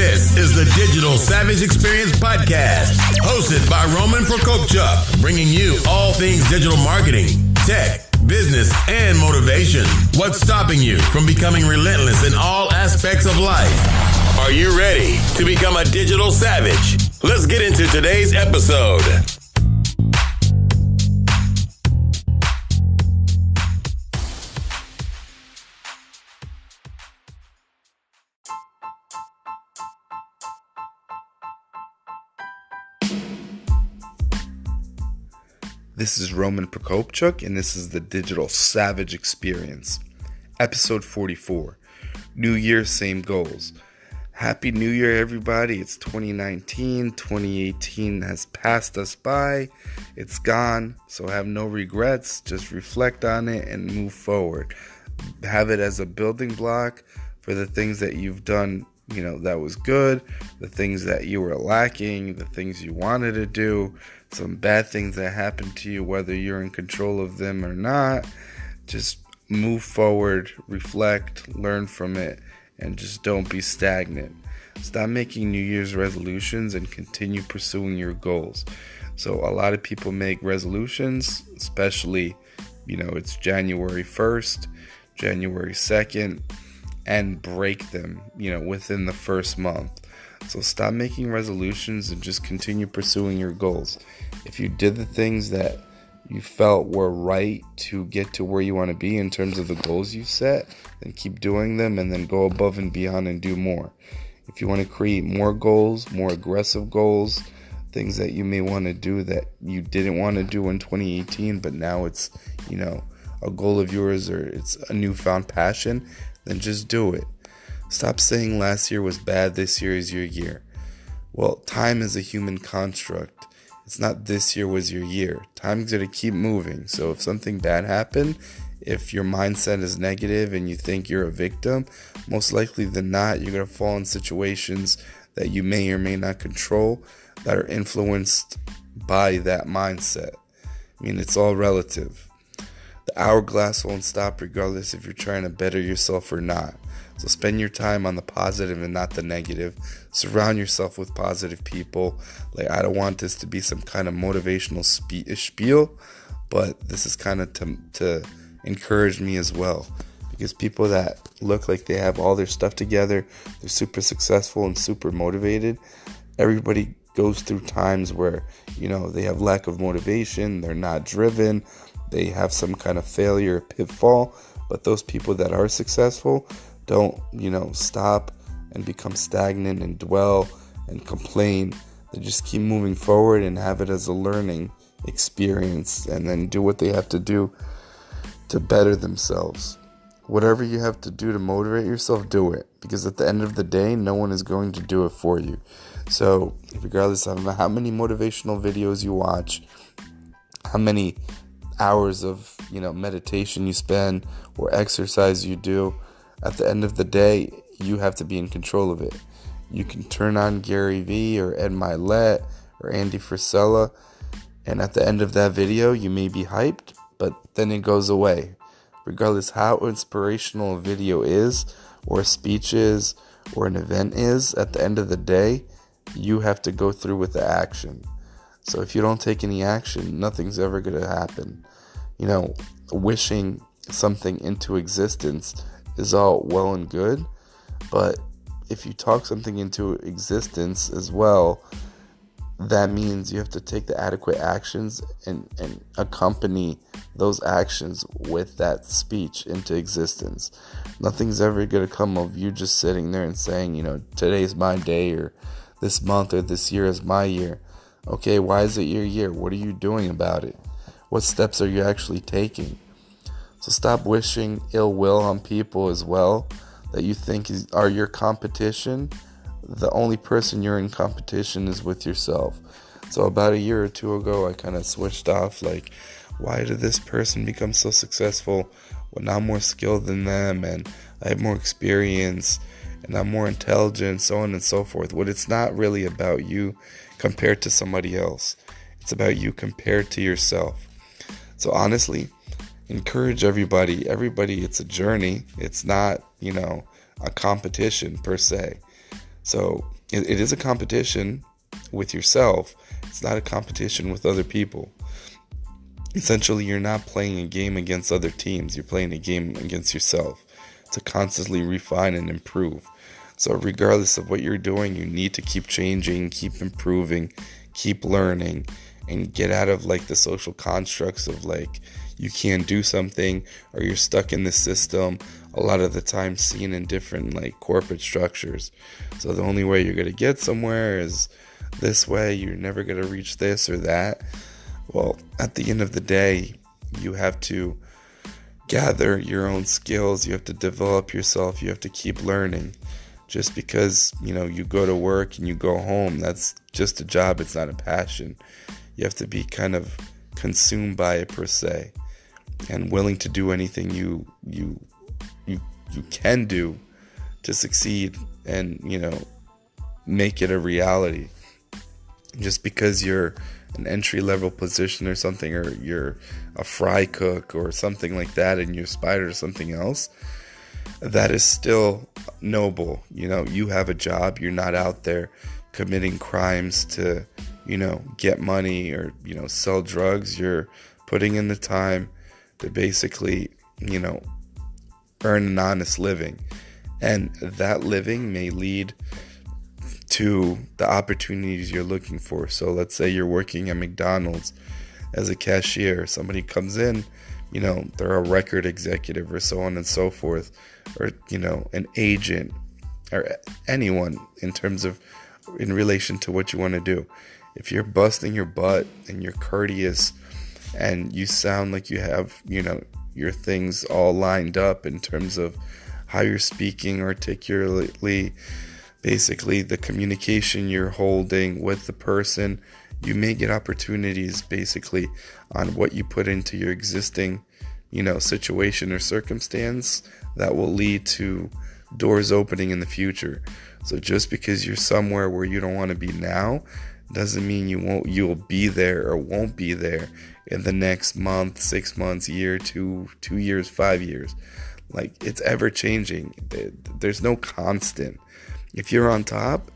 This is the Digital Savage Experience Podcast, hosted by Roman Prokopchuk, bringing you all things digital marketing, tech, business, and motivation. What's stopping you from becoming relentless in all aspects of life? Are you ready to become a digital savage? Let's get into today's episode. This is Roman Prokopchuk, and this is the Digital Savage Experience, episode 44, New Year, Same Goals. Happy New Year, everybody. It's 2019. 2018 has passed us by. It's gone, so have no regrets. Just reflect on it and move forward. Have it as a building block for the things that you've done, that was good, the things that you were lacking, the things you wanted to do, some bad things that happened to you, whether you're in control of them or not. Just move forward, reflect, learn from it, and just don't be stagnant. Stop making New Year's resolutions and continue pursuing your goals. So a lot of people make resolutions, especially, it's January 1st, January 2nd, and break them, within the first month. So stop making resolutions and just continue pursuing your goals. If you did the things that you felt were right to get to where you want to be in terms of the goals you set, then keep doing them and then go above and beyond and do more. If you want to create more goals, more aggressive goals, things that you may want to do that you didn't want to do in 2018, but now it's, a goal of yours or it's a newfound passion, then just do it. Stop saying last year was bad, this year is your year. Well, time is a human construct. It's not this year was your year. Time's going to keep moving. So if something bad happened, if your mindset is negative and you think you're a victim, most likely than not, you're going to fall in situations that you may or may not control that are influenced by that mindset. It's all relative. The hourglass won't stop regardless if you're trying to better yourself or not. So spend your time on the positive and not the negative. Surround yourself with positive people. I don't want this to be some kind of motivational spiel, but this is kind of to encourage me as well. Because people that look like they have all their stuff together, they're super successful and super motivated. Everybody goes through times where, they have lack of motivation, they're not driven, they have some kind of failure or pitfall. But those people that are successful don't, stop and become stagnant and dwell and complain. They just keep moving forward and have it as a learning experience and then do what they have to do to better themselves. Whatever you have to do to motivate yourself, do it. Because at the end of the day, no one is going to do it for you. So regardless of how many motivational videos you watch, how many hours of, meditation you spend or exercise you do, at the end of the day, you have to be in control of it. You can turn on Gary Vee or Ed Milet or Andy Frisella, and at the end of that video, you may be hyped, but then it goes away. Regardless how inspirational a video is, or a speech is, or an event is, at the end of the day, you have to go through with the action. So if you don't take any action, nothing's ever going to happen. Wishing something into existence is all well and good, but if you talk something into existence as well, that means you have to take the adequate actions and accompany those actions with that speech into existence. Nothing's ever going to come of you just sitting there and saying, today's my day, or this month or this year is my year. Okay, why is it your year? What are you doing about it? What steps are you actually taking? So stop wishing ill will on people as well that you think are your competition. The only person you're in competition is with yourself. So about a year or two ago, I kind of switched off, why did this person become so successful when I'm more skilled than them and I have more experience and I'm more intelligent, so on and so forth. Well, it's not really about you compared to somebody else. It's about you compared to yourself. So honestly, encourage everybody, it's a journey. It's not, a competition per se. So it is a competition with yourself. It's not a competition with other people. Essentially, you're not playing a game against other teams. You're playing a game against yourself to constantly refine and improve. So regardless of what you're doing, you need to keep changing, keep improving, keep learning, and get out of like the social constructs of like you can't do something or you're stuck in the system. A lot of the time seen in different like corporate structures. So the only way you're going to get somewhere is this way. You're never going to reach this or that. Well, at the end of the day, you have to gather your own skills. You have to develop yourself. You have to keep learning. Just because, you go to work and you go home, that's just a job. It's not a passion. You have to be kind of consumed by it per se, and willing to do anything you can do to succeed and, make it a reality. Just because you're an entry-level position or something, or you're a fry cook or something like that, and you aspire to something else, that is still noble. You have a job. You're not out there committing crimes to, get money or, sell drugs. You're putting in the time to basically, earn an honest living. And that living may lead to the opportunities you're looking for. So let's say you're working at McDonald's as a cashier. Somebody comes in, they're a record executive or so on and so forth, or, an agent or anyone in relation to what you want to do. If you're busting your butt and you're courteous and you sound like you have, your things all lined up in terms of how you're speaking articulately, basically the communication you're holding with the person, you may get opportunities basically on what you put into your existing, situation or circumstance that will lead to doors opening in the future. So just because you're somewhere where you don't want to be now doesn't mean you'll be there or won't be there in the next month, 6 months, year, 2 years, 5 years. Like, it's ever changing. There's no constant. If you're on top,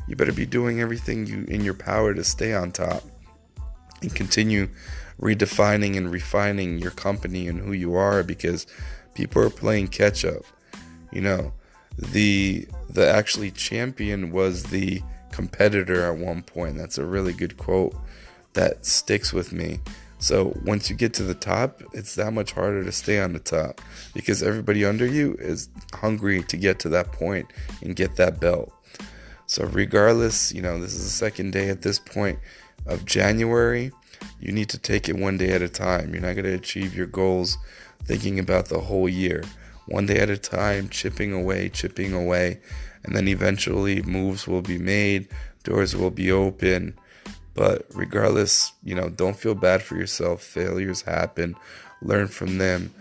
you better be doing everything in your power to stay on top and continue redefining and refining your company and who you are, because people are playing catch up. The actually champion was the competitor at one point. That's a really good quote that sticks with me. So once you get to the top, it's that much harder to stay on the top, because everybody under you is hungry to get to that point and get that belt. So regardless, this is the second day at this point of January. You need to take it one day at a time. You're not going to achieve your goals thinking about the whole year. One day at a time, chipping away, and then eventually moves will be made, doors will be open. But regardless, don't feel bad for yourself. Failures happen. Learn from them.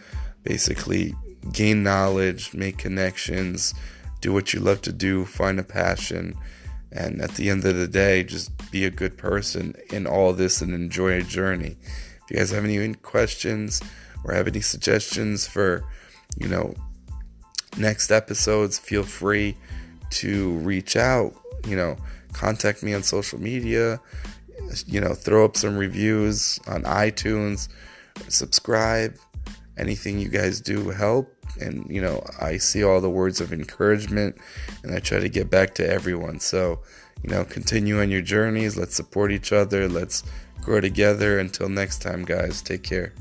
Basically, gain knowledge, make connections, do what you love to do, find a passion. And at the end of the day, just be a good person in all this and enjoy a journey. If you guys have any questions or have any suggestions for, next episodes, feel free to reach out, contact me on social media, throw up some reviews on iTunes, subscribe. Anything you guys do help. And, I see all the words of encouragement, and I try to get back to everyone. So, continue on your journeys. Let's support each other. Let's grow together. Until next time, guys, take care.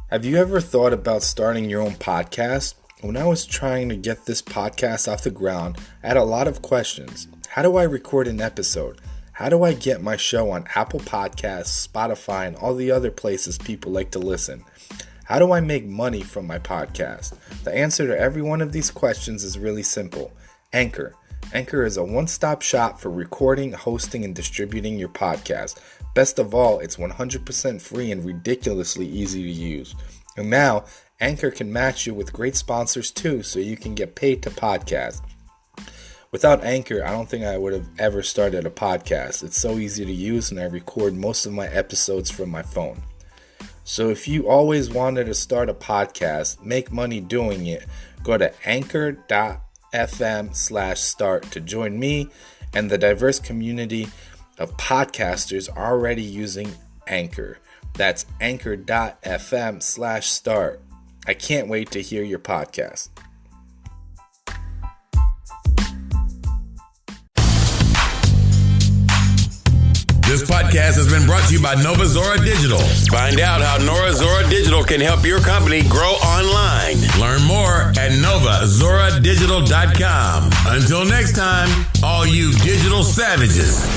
Have you ever thought about starting your own podcast? When I was trying to get this podcast off the ground, I had a lot of questions. How do I record an episode? How do I get my show on Apple Podcasts, Spotify, and all the other places people like to listen? How do I make money from my podcast? The answer to every one of these questions is really simple. Anchor. Anchor is a one-stop shop for recording, hosting, and distributing your podcast. Best of all, it's 100% free and ridiculously easy to use. And now, Anchor can match you with great sponsors too, so you can get paid to podcast. Without Anchor, I don't think I would have ever started a podcast. It's so easy to use, and I record most of my episodes from my phone. So if you always wanted to start a podcast, make money doing it, go to anchor.fm/start to join me and the diverse community of podcasters already using Anchor. That's anchor.fm/start. I can't wait to hear your podcast. This podcast has been brought to you by Nova Zora Digital. Find out how Nova Zora Digital can help your company grow online. Learn more at novazoradigital.com. Until next time, all you digital savages.